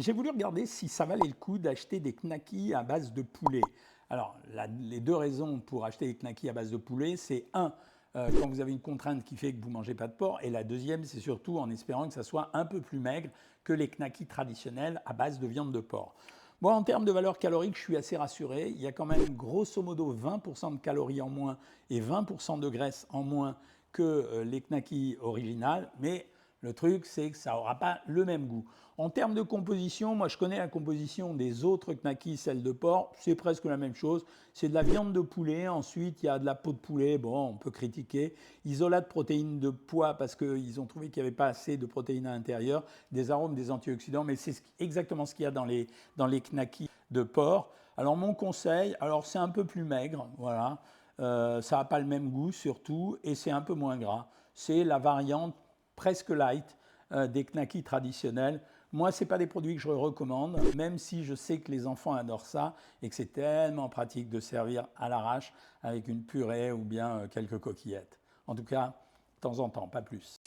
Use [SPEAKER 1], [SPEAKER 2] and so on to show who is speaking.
[SPEAKER 1] J'ai voulu regarder si ça valait le coup d'acheter des knackis à base de poulet. Alors, les deux raisons pour acheter des knackis à base de poulet, c'est un, quand vous avez une contrainte qui fait que vous ne mangez pas de porc, et la deuxième, c'est surtout en espérant que ça soit un peu plus maigre que les knackis traditionnels à base de viande de porc. Bon, en termes de valeur calorique, je suis assez rassuré. Il y a quand même grosso modo 20% de calories en moins et 20% de graisse en moins que les knackis originales, mais le truc, c'est que ça n'aura pas le même goût. En termes de composition, moi je connais la composition des autres knackis, celle de porc, c'est presque la même chose. C'est de la viande de poulet, ensuite il y a de la peau de poulet, bon on peut critiquer. Isolat de protéines de pois parce qu'ils ont trouvé qu'il n'y avait pas assez de protéines à l'intérieur, des arômes, des antioxydants, mais c'est exactement ce qu'il y a dans les knackis de porc. Alors mon conseil, alors c'est un peu plus maigre, voilà. Ça n'a pas le même goût surtout et c'est un peu moins gras. C'est la variante presque light des knackis traditionnels. Moi, ce n'est pas des produits que je recommande, même si je sais que les enfants adorent ça et que c'est tellement pratique de servir à l'arrache avec une purée ou bien quelques coquillettes. En tout cas, de temps en temps, pas plus.